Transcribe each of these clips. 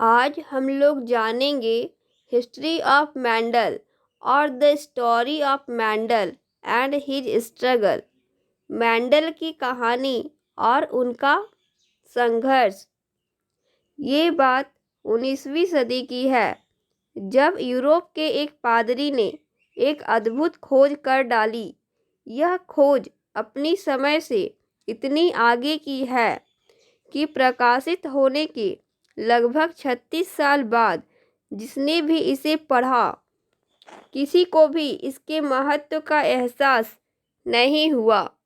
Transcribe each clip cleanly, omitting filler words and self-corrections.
आज हम लोग जानेंगे हिस्ट्री ऑफ मैंडल और the story of Mendel and his struggle. Mendel की कहानी और उनका संघर्ष। ये बात 19वीं सदी की है, जब यूरोप के एक पादरी ने एक अद्भुत खोज कर डाली। यह खोज अपनी समय से इतनी आगे की है कि प्रकाशित होने के लगभग 36 साल बाद जिसने भी इसे पढ़ा, किसी को भी इसके महत्व का एहसास नहीं हुआ।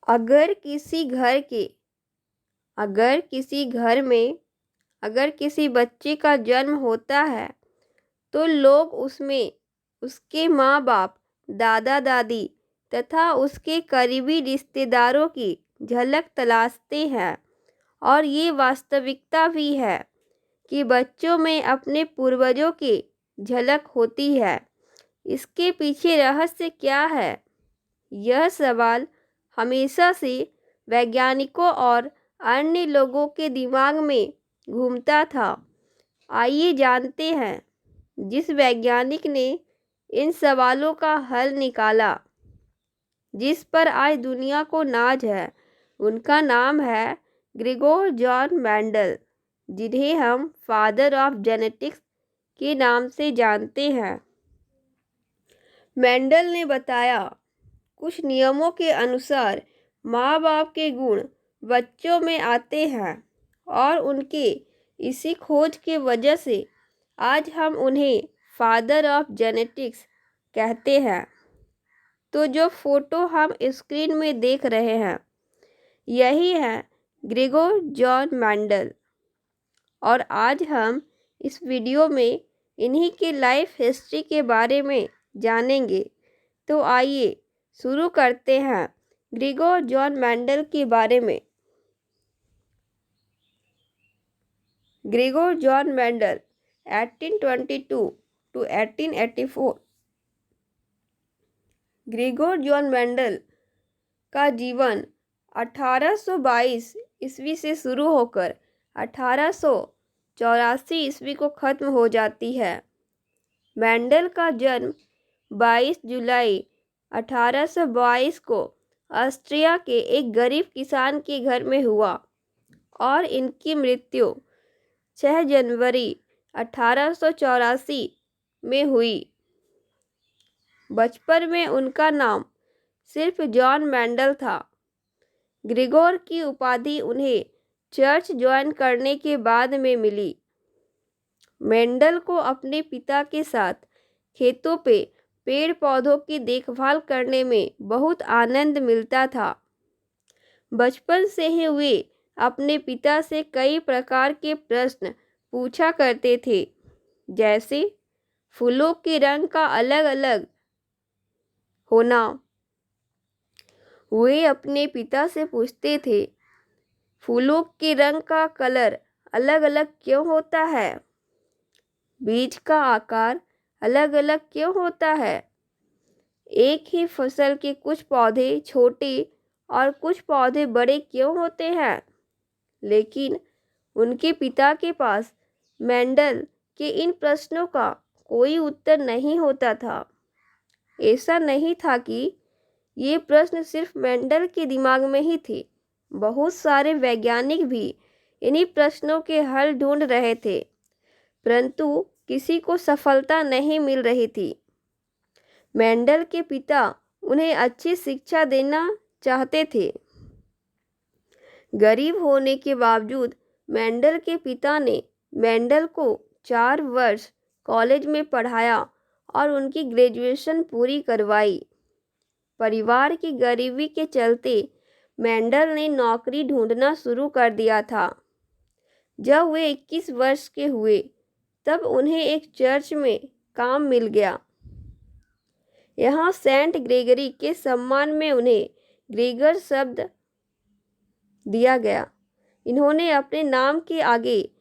अगर किसी घर में अगर किसी बच्चे का जन्म होता है तो लोग उसमें उसके माँ बाप, दादा दादी तथा उसके करीबी रिश्तेदारों की झलक तलाशते हैं। और ये वास्तविकता भी है कि बच्चों में अपने पूर्वजों की झलक होती है। इसके पीछे रहस्य क्या है? यह सवाल हमेशा से वैज्ञानिकों और अन्य लोगों के दिमाग में घूमता था। आइए जानते हैं जिस वैज्ञानिक ने इन सवालों का हल निकाला, जिस पर आज दुनिया को नाज है। उनका नाम है ग्रेगोर जॉन मेंडल, जिन्हें हम फादर ऑफ जेनेटिक्स के नाम से जानते हैं। मेंडल ने बताया, कुछ नियमों के अनुसार माँ बाप के गुण बच्चों में आते हैं और उनके इसी खोज के वजह से आज हम उन्हें फादर ऑफ जेनेटिक्स कहते हैं। तो जो फोटो हम स्क्रीन में देख रहे हैं, यही है ग्रेगोर जॉन मेंडल। और आज हम इस वीडियो में इन्हीं की लाइफ हिस्ट्री के बारे में जानेंगे। तो आइए शुरू करते हैं ग्रेगोर जॉन मेंडल के बारे में। Gregor John Mendel 1822 to 1884। Gregor John Mendel का जीवन 1822 ईस्वी से शुरू होकर 1884 ईस्वी को खत्म हो जाती है। मेंडल का जन्म 22 जुलाई 1822 को ऑस्ट्रिया के एक गरीब किसान के घर में हुआ और इनकी मृत्यु 6 जनवरी 1884 में हुई। बचपन में उनका नाम सिर्फ जॉन मेंडल था। ग्रेगोर की उपाधि उन्हें चर्च ज्वाइन करने के बाद में मिली। मेंडल को अपने पिता के साथ खेतों पे पेड़ पौधों की देखभाल करने में बहुत आनंद मिलता था। बचपन से ही वे अपने पिता से कई प्रकार के प्रश्न पूछा करते थे, जैसे फूलों के रंग का अलग अलग होना। वे अपने पिता से पूछते थे, फूलों के रंग का कलर अलग अलग क्यों होता है? बीज का आकार अलग अलग क्यों होता है? एक ही फसल के कुछ पौधे छोटे और कुछ पौधे बड़े क्यों होते हैं? लेकिन उनके पिता के पास मेंडल के इन प्रश्नों का कोई उत्तर नहीं होता था। ऐसा नहीं था कि ये प्रश्न सिर्फ मेंडल के दिमाग में ही थे। बहुत सारे वैज्ञानिक भी इन्हीं प्रश्नों के हल ढूंढ रहे थे, परंतु किसी को सफलता नहीं मिल रही थी। मेंडल के पिता उन्हें अच्छी शिक्षा देना चाहते थे। गरीब होने के बावजूद मेंडल के पिता ने मेंडल को 4 वर्ष कॉलेज में पढ़ाया और उनकी ग्रेजुएशन पूरी करवाई। परिवार की गरीबी के चलते मेंडल ने नौकरी ढूंढना शुरू कर दिया था। जब वे 21 वर्ष के हुए तब उन्हें एक चर्च में काम मिल गया। यहाँ सेंट ग्रेगरी के सम्मान में उन्हें ग्रेगर शब्द दिया गया। इन्होंने अपने नाम के आगे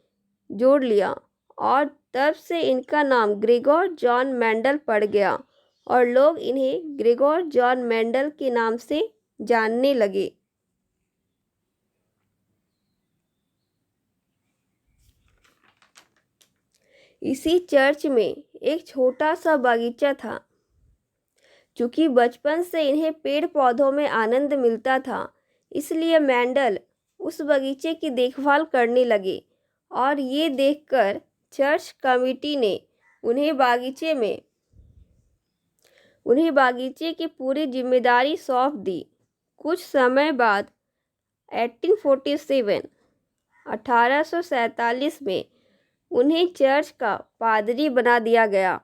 जोड़ लिया और तब से इनका नाम ग्रेगोर जॉन मेंडल पड़ गया और लोग इन्हें ग्रेगोर जॉन मेंडल के नाम से जानने लगे। इसी चर्च में एक छोटा सा बगीचा था। चूंकि बचपन से इन्हें पेड़ पौधों में आनंद मिलता था, इसलिए मेंडल उस बगीचे की देखभाल करने लगे और ये देखकर चर्च कमेटी ने उन्हें बागीचे की पूरी जिम्मेदारी सौंप दी। कुछ समय बाद 1847 में उन्हें चर्च का पादरी बना दिया गया।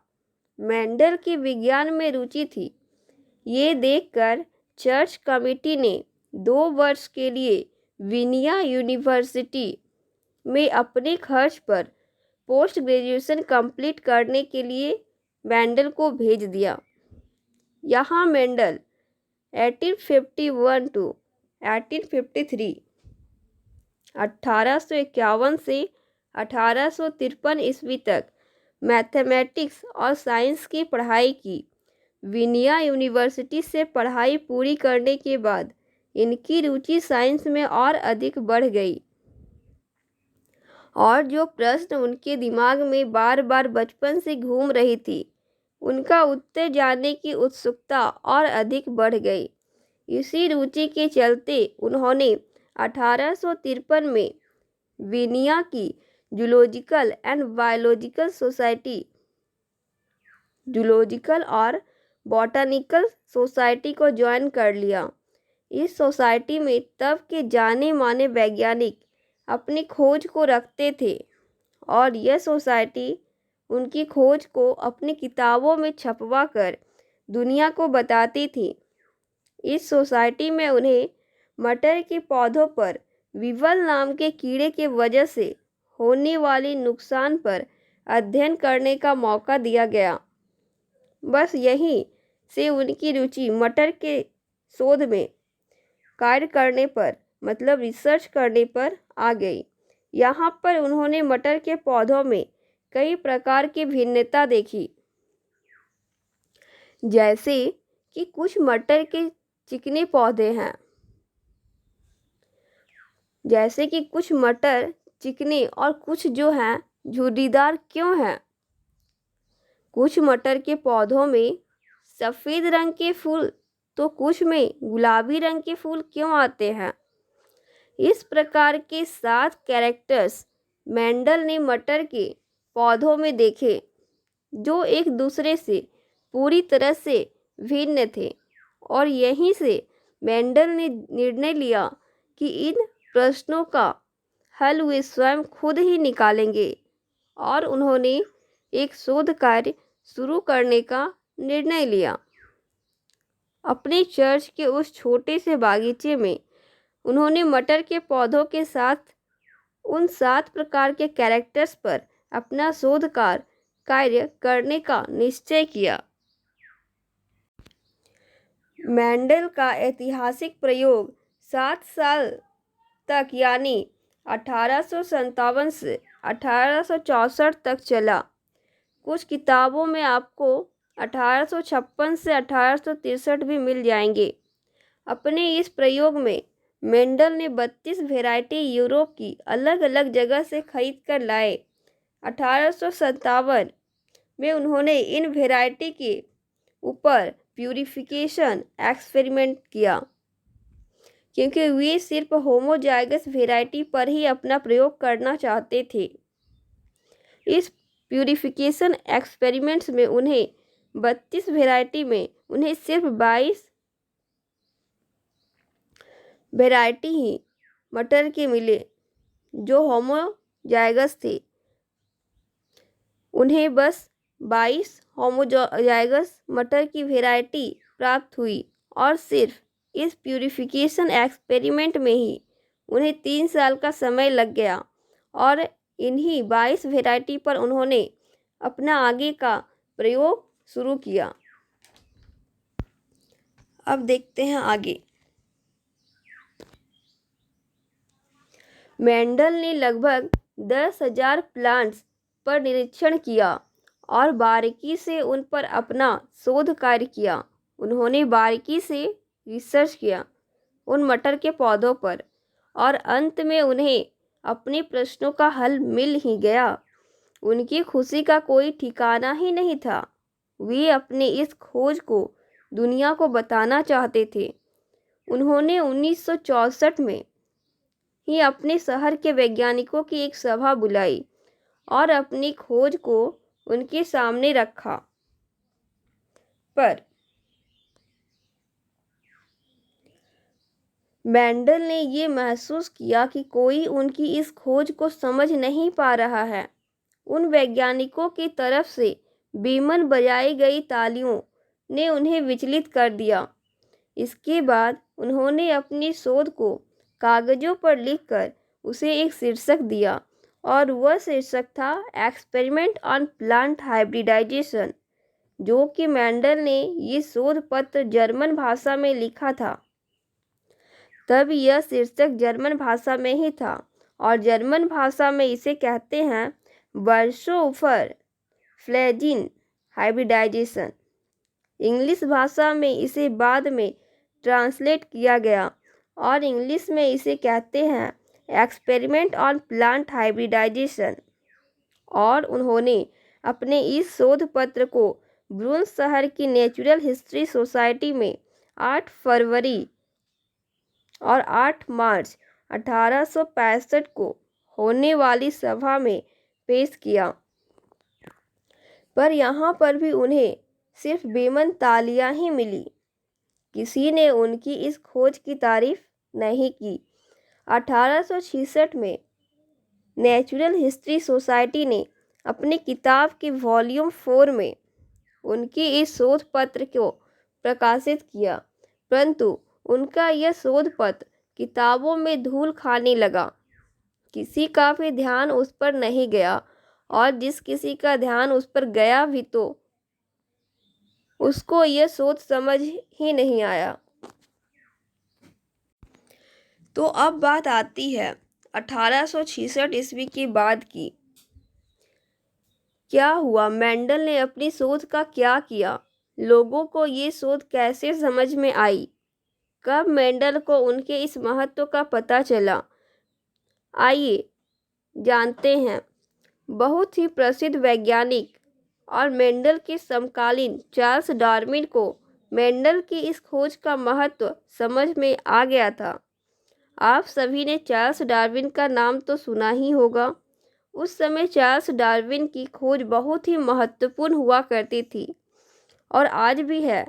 मेंडल की विज्ञान में रुचि थी। ये देखकर चर्च कमेटी ने 2 वर्ष के लिए विनिया यूनिवर्सिटी में अपने खर्च पर पोस्ट ग्रेजुएशन कंप्लीट करने के लिए मेंडल को भेज दिया। यहाँ मेंडल 1851 टू 1853 1851 से 1853 ईस्वी तक मैथमेटिक्स और साइंस की पढ़ाई की। विनिया यूनिवर्सिटी से पढ़ाई पूरी करने के बाद इनकी रुचि साइंस में और अधिक बढ़ गई और जो प्रश्न उनके दिमाग में बार बार बचपन से घूम रही थी, उनका उत्तर जानने की उत्सुकता और अधिक बढ़ गई। इसी रुचि के चलते उन्होंने 1853 में विनिया की जूलॉजिकल और बॉटनिकल सोसाइटी को ज्वाइन कर लिया। इस सोसाइटी में तब के जाने माने वैज्ञानिक अपनी खोज को रखते थे और यह सोसाइटी उनकी खोज को अपनी किताबों में छपवा कर दुनिया को बताती थी। इस सोसाइटी में उन्हें मटर के पौधों पर विवल नाम के कीड़े के वजह से होने वाली नुकसान पर अध्ययन करने का मौका दिया गया। बस यहीं से उनकी रुचि मटर के शोध में कार्य करने पर मतलब रिसर्च करने पर आ गई। यहाँ पर उन्होंने मटर के पौधों में कई प्रकार की भिन्नता देखी, जैसे कि कुछ मटर के चिकने पौधे हैं, जैसे कि कुछ मटर चिकने और कुछ जो हैं झुर्रीदार क्यों हैं। कुछ मटर के पौधों में सफ़ेद रंग के फूल तो कुछ में गुलाबी रंग के फूल क्यों आते हैं। इस प्रकार के 7 कैरेक्टर्स मेंडल ने मटर के पौधों में देखे, जो एक दूसरे से पूरी तरह से भिन्न थे और यहीं से मेंडल ने निर्णय लिया कि इन प्रश्नों का हल वे स्वयं खुद ही निकालेंगे और उन्होंने एक शोध कार्य शुरू करने का निर्णय लिया। अपने चर्च के उस छोटे से बागीचे में उन्होंने मटर के पौधों के साथ उन 7 प्रकार के कैरेक्टर्स पर अपना शोध कार्य करने का निश्चय किया। मेंडल का ऐतिहासिक प्रयोग 7 साल तक यानी 1857 से 1864 तक चला। कुछ किताबों में आपको 1856 से 1863 भी मिल जाएंगे। अपने इस प्रयोग में मेंडल ने 32 वैरायटी यूरोप की अलग अलग जगह से खरीद कर लाए। 1857 में उन्होंने इन वैरायटी के ऊपर प्यूरिफिकेशन एक्सपेरिमेंट किया, क्योंकि वे सिर्फ होमोजाइगस वैरायटी पर ही अपना प्रयोग करना चाहते थे। इस प्यूरिफिकेशन एक्सपेरिमेंट्स में उन्हें 32 वैरायटी में उन्हें सिर्फ 22 वैरायटी ही मटर के मिले जो होमोजाइगस थे। उन्हें बस 22 होमोजाइगस मटर की वैरायटी प्राप्त हुई और सिर्फ इस प्यूरिफिकेशन एक्सपेरिमेंट में ही उन्हें 3 साल का समय लग गया और इन्हीं 22 वैरायटी पर उन्होंने अपना आगे का प्रयोग शुरू किया। अब देखते हैं आगे। मेंडल ने लगभग 10,000 प्लांट्स पर निरीक्षण किया और बारीकी से उन पर अपना शोध कार्य किया। उन्होंने बारीकी से रिसर्च किया उन मटर के पौधों पर और अंत में उन्हें अपने प्रश्नों का हल मिल ही गया। उनकी खुशी का कोई ठिकाना ही नहीं था। वे अपने इस खोज को दुनिया को बताना चाहते थे। उन्होंने 1964 में ही अपने शहर के वैज्ञानिकों की एक सभा बुलाई और अपनी खोज को उनके सामने रखा। पर मेंडल ने ये महसूस किया कि कोई उनकी इस खोज को समझ नहीं पा रहा है। उन वैज्ञानिकों की तरफ से बेमन बजाई गई तालियों ने उन्हें विचलित कर दिया। इसके बाद उन्होंने अपनी शोध को कागजों पर लिखकर उसे एक शीर्षक दिया और वह शीर्षक था एक्सपेरिमेंट ऑन प्लांट हाइब्रिडाइजेशन, जो कि मेंडल ने ये शोध पत्र जर्मन भाषा में लिखा था। तब यह शीर्षक जर्मन भाषा में ही था और जर्मन भाषा में इसे कहते हैं बर्शोफर फ्लैजिन हाइब्रिडाइजेशन। इंग्लिश भाषा में इसे बाद में ट्रांसलेट किया गया और इंग्लिश में इसे कहते हैं एक्सपेरिमेंट ऑन प्लांट हाइब्रिडाइजेशन। और उन्होंने अपने इस शोध पत्र को ब्रुन्स शहर की नेचुरल हिस्ट्री सोसाइटी में 8 फरवरी और 8 मार्च 1865 को होने वाली सभा में पेश किया। पर यहाँ पर भी उन्हें सिर्फ बेमन तालियां ही मिली। किसी ने उनकी इस खोज की तारीफ नहीं की। 1866 में नेचुरल हिस्ट्री सोसाइटी ने अपनी किताब के वॉल्यूम 4 में उनकी इस शोध पत्र को प्रकाशित किया, परंतु उनका यह शोध पत्र किताबों में धूल खाने लगा। किसी का भी ध्यान उस पर नहीं गया और जिस किसी का ध्यान उस पर गया भी तो उसको यह शोध समझ ही नहीं आया। तो अब बात आती है 1866 ईस्वी के बाद की। क्या हुआ? मेंडल ने अपनी शोध का क्या किया? लोगों को ये शोध कैसे समझ में आई? कब मेंडल को उनके इस महत्व का पता चला? आइए जानते हैं। बहुत ही प्रसिद्ध वैज्ञानिक और मेंडल के समकालीन चार्ल्स डार्विन को मेंडल की इस खोज का महत्व समझ में आ गया था। आप सभी ने चार्ल्स डार्विन का नाम तो सुना ही होगा। उस समय चार्ल्स डार्विन की खोज बहुत ही महत्वपूर्ण हुआ करती थी और आज भी है।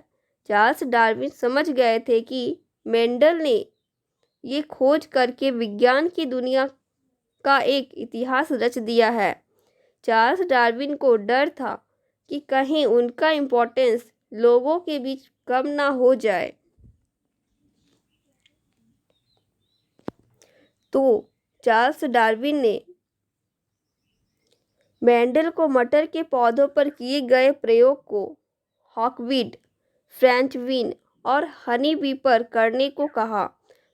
चार्ल्स डार्विन समझ गए थे कि मेंडल ने ये खोज करके विज्ञान की दुनिया का एक इतिहास रच दिया है। चार्ल्स डार्विन को डर था कि कहीं उनका इम्पोर्टेंस लोगों के बीच कम ना हो जाए। तो चार्ल्स डार्विन ने मेंडल को मटर के पौधों पर किए गए प्रयोग को हॉकवीड, फ्रेंच बीन और हनी बी पर करने को कहा।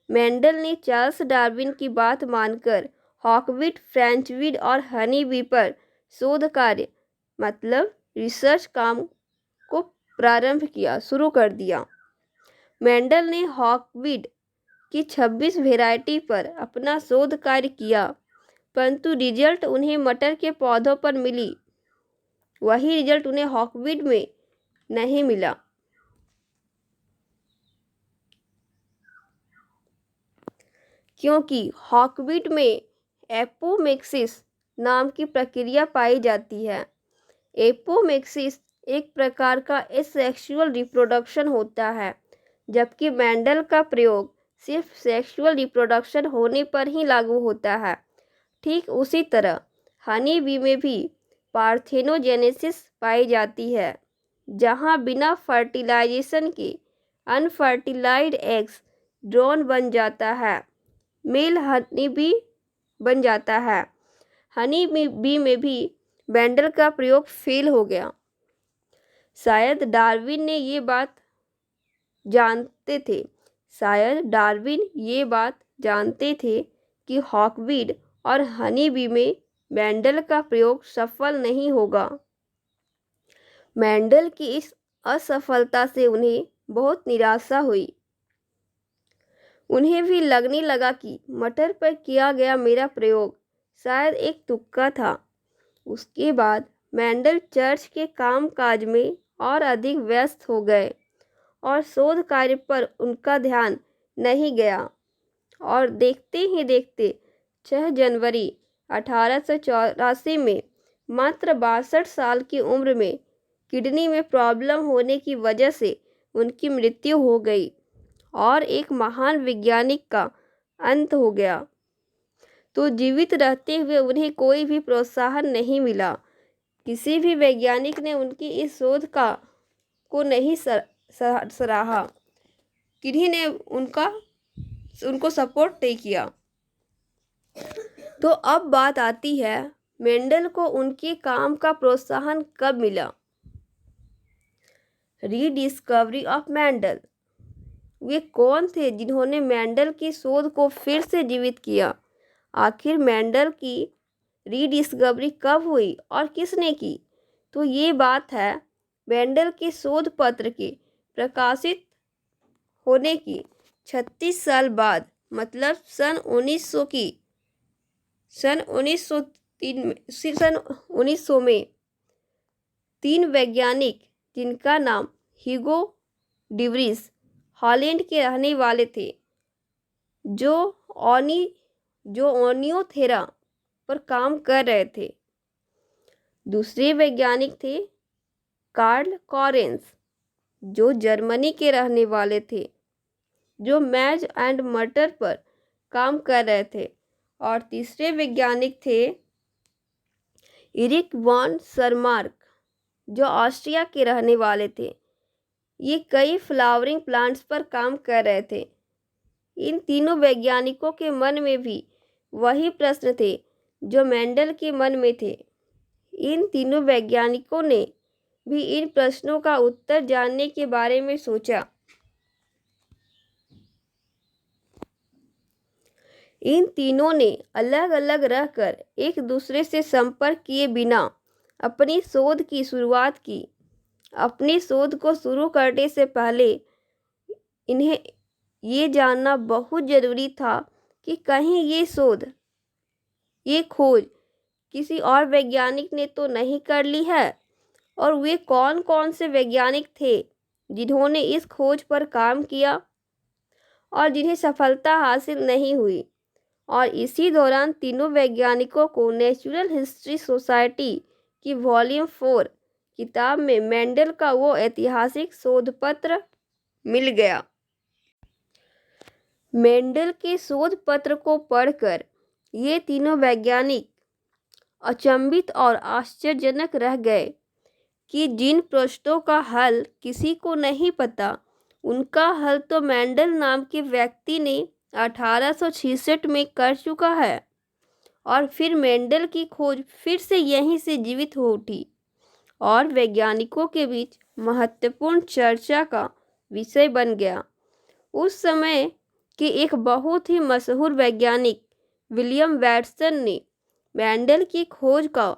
मेंडल ने चार्ल्स डार्विन की बात मानकर हॉकवीड, फ्रेंच बीन और हनी बी पर शोध कार्य मतलब रिसर्च काम को प्रारंभ किया, शुरू कर दिया। मेंडल ने हॉकवीड की 26 वैरायटी पर अपना शोध कार्य किया, परंतु रिजल्ट उन्हें मटर के पौधों पर मिली, वही रिजल्ट उन्हें हॉकवीड में नहीं मिला। क्योंकि हॉकवीड में एपोमेक्सिस नाम की प्रक्रिया पाई जाती है। एपोमेक्सिस एक प्रकार का एसेक्सुअल रिप्रोडक्शन होता है, जबकि मेंडल का प्रयोग सिर्फ सेक्सुअल रिप्रोडक्शन होने पर ही लागू होता है। ठीक उसी तरह हनी बी में भी पार्थेनोजेनेसिस पाई जाती है, जहाँ बिना फर्टिलाइजेशन के अनफर्टिलाइज्ड एग्स ड्रोन बन जाता है, मेल हनी बी बन जाता है। हनी बी में भी मेंडल का प्रयोग फेल हो गया। शायद डार्विन ये बात जानते थे कि हॉकवीड और हनी बी में मेंडल का प्रयोग सफल नहीं होगा। मेंडल की इस असफलता से उन्हें बहुत निराशा हुई। उन्हें भी लगने लगा कि मटर पर किया गया मेरा प्रयोग शायद एक तुक्का था। उसके बाद मेंडल चर्च के कामकाज में और अधिक व्यस्त हो गए और शोध कार्य पर उनका ध्यान नहीं गया और देखते ही देखते 6 जनवरी 1884 में मात्र 62 साल की उम्र में किडनी में प्रॉब्लम होने की वजह से उनकी मृत्यु हो गई और एक महान वैज्ञानिक का अंत हो गया। तो जीवित रहते हुए उन्हें कोई भी प्रोत्साहन नहीं मिला। किसी भी वैज्ञानिक ने उनकी इस शोध को नहीं सराहा। किन्हीं ने उनको सपोर्ट नहीं किया। तो अब बात आती है मेंडल को उनके काम का प्रोत्साहन कब मिला। Rediscovery of Mendel. वे कौन थे जिन्होंने मेंडल की शोध को फिर से जीवित किया? आखिर मेंडल की रीडिस्कवरी कब हुई और किसने की? तो ये बात है मेंडल के शोध पत्र के प्रकाशित होने की 36 साल बाद, मतलब सन 1900 में 3 वैज्ञानिक जिनका नाम ह्यूगो डिवरीज हॉलैंड के रहने वाले थे, जो ओनियोथेरा पर काम कर रहे थे। दूसरे वैज्ञानिक थे कार्ल कॉरेंस, जो जर्मनी के रहने वाले थे, जो मैज एंड मटर पर काम कर रहे थे। और तीसरे वैज्ञानिक थे इरिक वॉन सरमार्क, जो ऑस्ट्रिया के रहने वाले थे। ये कई फ्लावरिंग प्लांट्स पर काम कर रहे थे। इन तीनों वैज्ञानिकों के मन में भी वही प्रश्न थे जो मेंडल के मन में थे। इन तीनों वैज्ञानिकों ने भी इन प्रश्नों का उत्तर जानने के बारे में सोचा। इन तीनों ने अलग अलग रहकर एक दूसरे से संपर्क किए बिना अपनी शोध की शुरुआत की। अपनी शोध को शुरू करने से पहले इन्हें ये जानना बहुत ज़रूरी था कि कहीं ये खोज किसी और वैज्ञानिक ने तो नहीं कर ली है, और वे कौन कौन से वैज्ञानिक थे जिन्होंने इस खोज पर काम किया और जिन्हें सफलता हासिल नहीं हुई। और इसी दौरान तीनों वैज्ञानिकों को नेचुरल हिस्ट्री सोसाइटी की वॉल्यूम 4 किताब में मेंडल का वो ऐतिहासिक शोध पत्र मिल गया। मेंडल के शोध पत्र को पढ़कर ये तीनों वैज्ञानिक अचंभित और आश्चर्यजनक रह गए कि जिन प्रश्नों का हल किसी को नहीं पता, उनका हल तो मेंडल नाम के व्यक्ति ने 1866 में कर चुका है। और फिर मेंडल की खोज फिर से यहीं से जीवित हो उठी और वैज्ञानिकों के बीच महत्वपूर्ण चर्चा का विषय बन गया। उस समय के एक बहुत ही मशहूर वैज्ञानिक विलियम वैटसन ने मेंडल की खोज का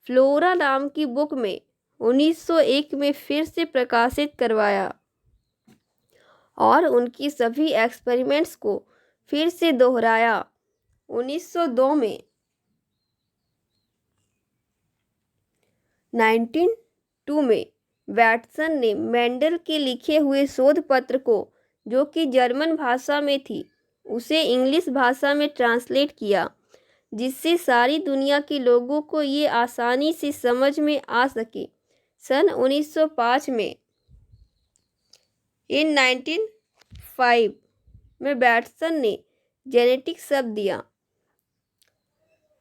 फ्लोरा नाम की बुक में 1901 में फिर से प्रकाशित करवाया और उनकी सभी एक्सपेरिमेंट्स को फिर से दोहराया। 1902 में 1902 में वैटसन ने मेंडल के लिखे हुए शोध पत्र को, जो कि जर्मन भाषा में थी, उसे इंग्लिश भाषा में ट्रांसलेट किया, जिससे सारी दुनिया के लोगों को ये आसानी से समझ में आ सके। सन 1905 में 1905 में वैटसन ने जेनेटिक शब्द दिया।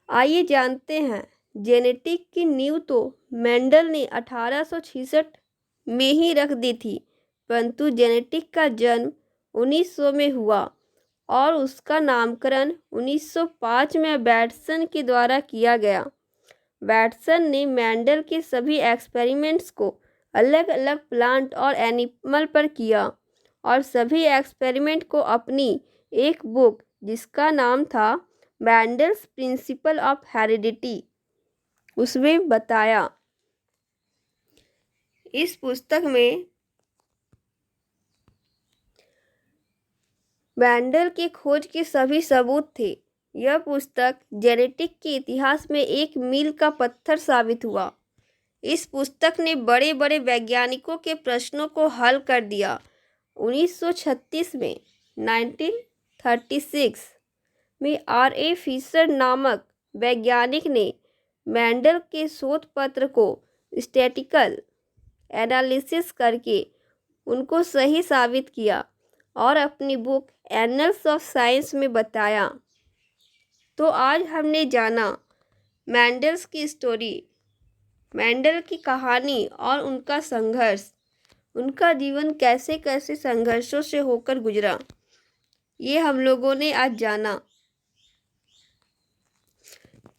आइए जानते हैं, जेनेटिक की नींव तो मेंडल ने 1866 में ही रख दी थी, परंतु जेनेटिक का जन्म 1900 में हुआ और उसका नामकरण 1905 में वैटसन के द्वारा किया गया। वैटसन ने मेंडल के सभी एक्सपेरिमेंट्स को अलग अलग प्लांट और एनिमल पर किया और सभी एक्सपेरिमेंट को अपनी एक बुक, जिसका नाम था मेंडल्स प्रिंसिपल ऑफ हेरिडिटी, उसमें बताया। इस पुस्तक में मेंडल के खोज के सभी सबूत थे, यह पुस्तक जेनेटिक के इतिहास में एक मील का पत्थर साबित हुआ। इस पुस्तक ने बड़े बड़े वैज्ञानिकों के प्रश्नों को हल कर दिया। 1936 में 1936 में R.A. फिशर नामक वैज्ञानिक ने मेंडल के शोध पत्र को स्टैटिस्टिकल एनालिसिस करके उनको सही साबित किया और अपनी बुक एनल्स ऑफ साइंस में बताया। तो आज हमने जाना मेंडल्स की स्टोरी, मेंडल की कहानी और उनका संघर्ष, उनका जीवन कैसे कैसे संघर्षों से होकर गुजरा, ये हम लोगों ने आज जाना।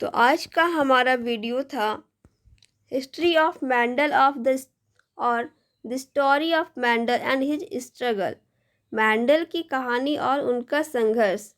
तो आज का हमारा वीडियो था हिस्ट्री ऑफ मेंडल और the story of Mendel and his struggle, Mendel की कहानी और उनका संघर्ष।